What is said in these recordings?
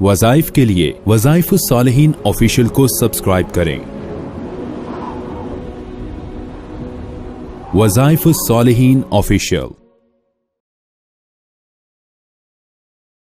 वज़ाइफ के लिए वज़ाइफ सालिहीन ऑफिशियल को सब्सक्राइब करें। वज़ाइफ सालिहीन ऑफिशियल।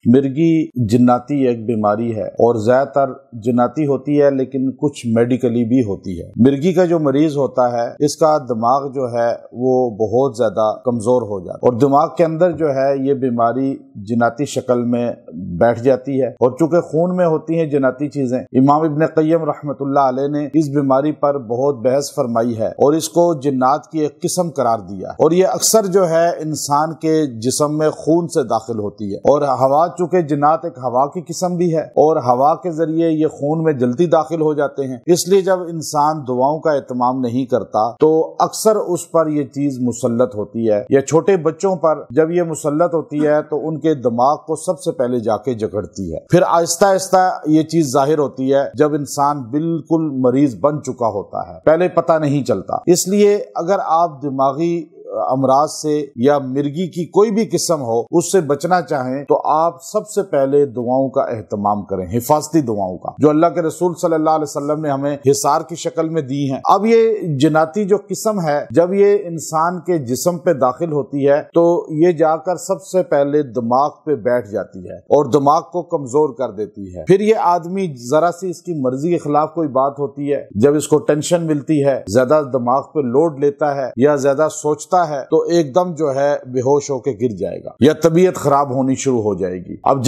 मिर्गी जिन्नाती एक बीमारी है और ज्यादातर जिन्नाती होती है, लेकिन कुछ मेडिकली भी होती है। मिर्गी का जो मरीज होता है, इसका दिमाग जो है वो बहुत ज्यादा कमजोर हो जाता है और दिमाग के अंदर जो है ये बीमारी जिन्नाती शक्ल में बैठ जाती है। और चूंकि खून में होती हैं जिन्नाती चीजें, इमाम इब्न क़य्यम रहमतुल्लाह अलैह ने इस बीमारी पर बहुत बहस फरमाई है और इसको जिन्नात की एक किस्म करार दिया। और ये अक्सर जो है इंसान के जिस्म में खून से दाखिल होती है। और हवा, चूंकि जिन्नात एक हवा की किस्म भी है और हवा के जरिए ये खून में जल्दी दाखिल हो जाते हैं, इसलिए जब इंसान दुआओं का एहतमाम नहीं करता तो अक्सर उस पर ये चीज मुसल्लत होती है। या छोटे बच्चों पर जब ये मुसल्लत होती है तो उनके दिमाग को सबसे पहले जाके जकड़ती है, फिर आहिस्ता आहिस्ता ये चीज जाहिर होती है जब इंसान बिल्कुल मरीज बन चुका होता है, पहले पता नहीं चलता। इसलिए अगर आप दिमागी अमराज से या मिर्गी की कोई भी किस्म हो उससे बचना चाहें तो आप सबसे पहले दुआओं का एहतमाम करें, हिफाजती दुआओं का, जो अल्लाह के रसूल सल्लल्लाहु अलैहि वसल्लम ने हमें हिसार की शक्ल में दी हैं। अब ये जिन्नाती जो किस्म है, जब ये इंसान के जिस्म पे दाखिल होती है तो ये जाकर सबसे पहले दिमाग पे बैठ जाती है और दिमाग को कमजोर कर देती है। फिर ये आदमी जरा सी इसकी मर्जी के खिलाफ कोई बात होती है, जब इसको टेंशन मिलती है, ज्यादा दिमाग पे लोड लेता है या ज्यादा सोचता है तो एकदम जो है बेहोश होकर गिर जाएगा या तबीयत खराब होनी शुरू हो जाएगी। अब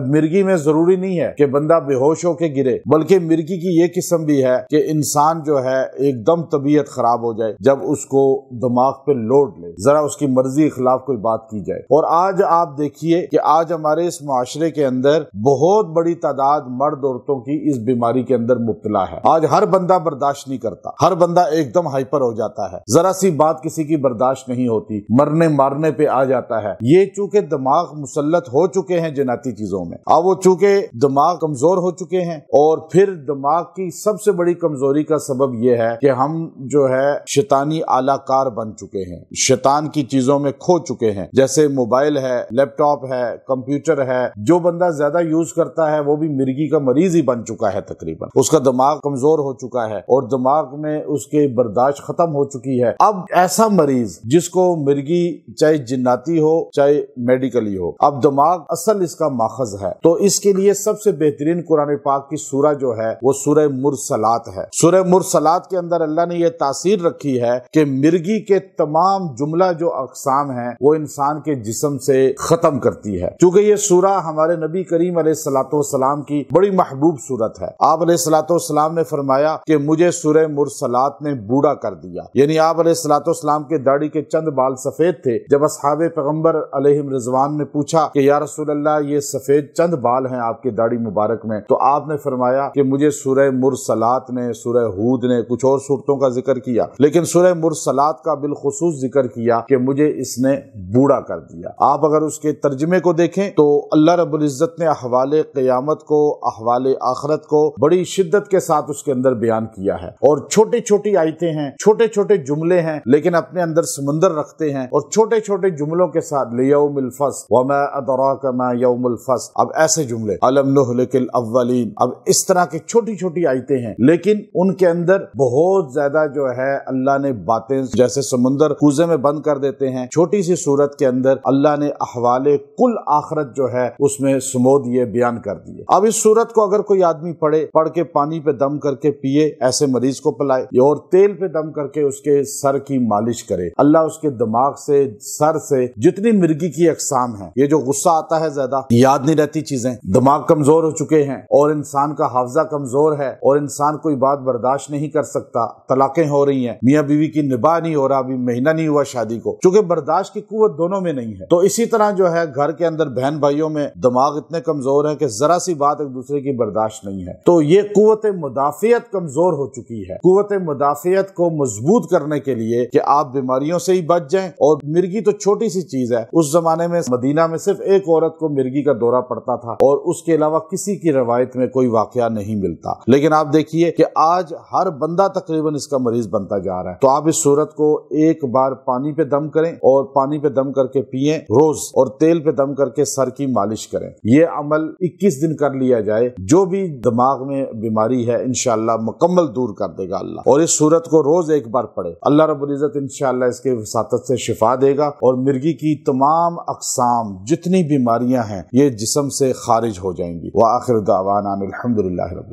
मिर्गी में जरूरी नहीं है कि बंदा बेहोश होकर गिरे, बल्कि मिर्गी की ये किस्म भी है कि इंसान जो है एकदम तबीयत खराब हो जाए जब उसको दिमाग पे लोड ले, जरा उसकी मर्जी के खिलाफ कोई बात की जाए। और आज आप देखिए कि आज हमारे इस मुआशरे के अंदर बहुत बड़ी तादाद मर्द औरतों की इस बीमारी के अंदर मुब्तला है। आज हर बंदा बर्दाश्त नहीं करता, हर बंदा एकदम हाइपर हो जाता है, जरा सी बात किसी की बर्दाश्त नहीं होती, मरने मारने पे आ जाता है। ये चूंकि दिमाग मुसल्लत हो चुके हैं जिन्नाती चीजों में, अब वो चूंकि दिमाग कमजोर हो चुके हैं और फिर दिमाग की सबसे बड़ी कमजोरी का सबब यह है कि हम जो है शैतानी आलाकार बन चुके हैं, शैतान की चीजों में खो चुके हैं। जैसे मोबाइल है, लैपटॉप है, कंप्यूटर है, जो बंदा ज्यादा यूज करता है वो भी मिर्गी का मरीज ही बन चुका है तकरीबन। उसका दिमाग कमजोर हो चुका है और दिमाग में उसके बर्दाश्त खत्म हो चुकी है। अब ऐसा मरीज जिसको मिर्गी चाहे जिन्नाती हो चाहे मेडिकली हो, अब दिमाग असल इसका माखज है, तो इसके लिए सबसे बेहतरीन कुरान पाक की सूरह जो है वो सूरह मुरसलात है। सूरह मुरसलात के अंदर अल्लाह ने यह तासीर रखी है कि मिर्गी के तमाम जुमला जो अक़साम है वो इंसान के जिस्म से खत्म करती है। क्योंकि ये सूरह हमारे नबी करीम अलैहिस्सलाम की बड़ी महबूब सूरत है। आप अलैहिस्सलाम ने फरमाया कि मुझे सूरह मुरसलात ने बूढ़ा कर दिया, यानी आप अलैहिस्सलाम के दाढ़ी के चंद बाल सफेद थे। जब असहाबे पैगंबर अलैहिम रिजवान ने पूछा कि या रसूल अल्लाह ये सफेद चंद बाल हैं आपके दाढ़ी मुबारक में, तो आपने फरमाया कि मुझे सूरह मुरसलात ने, सूरह हूद ने, कुछ और सूरतों का जिक्र किया, लेकिन सूरह मुरसलात का बिलखुसूस जिक्र किया कि मुझे इसने बूढ़ा कर दिया। आप अगर उसके तर्जुमे को देखें तो अल्लाह रब्बुल इज्जत ने अहवाले क़यामत को, अहवाले आखिरत को बड़ी शिद्दत के साथ उसके अंदर बयान किया है। और छोटी छोटी आयतें हैं, छोटे छोटे जुमले हैं, लेकिन अपने अंदर समंदर रखते हैं और छोटे छोटे जुमलों के साथ लियौमिल फस्ल वमा अदराका मा यौमुल फस्ल, अब ऐसे जुमले, अलम नुहलिकिल अव्वलीन, अब इस तरह की छोटी छोटी आयतें हैं, लेकिन उनके अंदर बहुत ज्यादा जो है अल्लाह ने बातें, जैसे समुंदर कूजे में बंद कर देते हैं, छोटी सी सूरत के अंदर अल्लाह ने अहवाले कुल आखिरत जो है उसमें सुमोद ये बयान कर दिए। अब इस सूरत को अगर कोई आदमी पढ़ के पानी पे दम करके पिए, ऐसे मरीज को पिलाए, और तेल पे दम करके उसके सर की मालिश करे, अल्लाह उसके दिमाग से, सर से जितनी मिर्गी की अक़साम है, ये जो गुस्सा आता है, ज्यादा याद नहीं रहती चीजें, दिमाग कमजोर हो चुके हैं और इंसान का हाफजा कमजोर है और इंसान कोई बात बर्दाश्त नहीं कर सकता, तलाकें हो रही हैं, मियाँ बीवी की निबाह नहीं हो रहा, अभी महीना नहीं हुआ शादी को, क्योंकि बर्दाश्त की कुव्वत दोनों में नहीं है। तो इसी तरह जो है घर के अंदर बहन भाइयों में दिमाग इतने कमजोर है कि जरा सी बात एक दूसरे की बर्दाश्त नहीं है, तो ये कुव्वत मुदाफियत कमजोर हो चुकी है। कुव्वत मुदाफियत को मजबूत करने के लिए कि आप बीमारियों بیماریوں سے ہی بچ جائیں. اور مرگی تو چھوٹی سی چیز ہے. اس زمانے میں مدینہ میں صرف ایک عورت کو مرگی کا دورہ پڑتا تھا اور اس کے علاوہ کسی کی روایت میں کوئی واقعہ نہیں ملتا. لیکن آپ دیکھیے کہ آج ہر بندہ تقریباً اس کا مریض بنتا جا رہا ہے. تو آپ اس صورت کو ایک بار پانی پہ دم کریں اور پانی پہ دم کر کے پیئیں روز، اور تیل پہ دم کر کے سر کی مالش کریں. یہ عمل 21 دن کر لیا جائے، جو بھی دماغ میں بیماری ہے انشاءاللہ مکمل دور کر دے گا اللہ. اور اس صورت کو روز ایک بار پڑھے، اللہ رب العزت انشاءاللہ اس کے وساطت سے شفا دے گا، اور مرگی کی تمام اقسام جتنی بیماریاں ہیں یہ جسم سے خارج ہو جائیں گی. وآخر دعوانا الحمدللہ رب العالمین.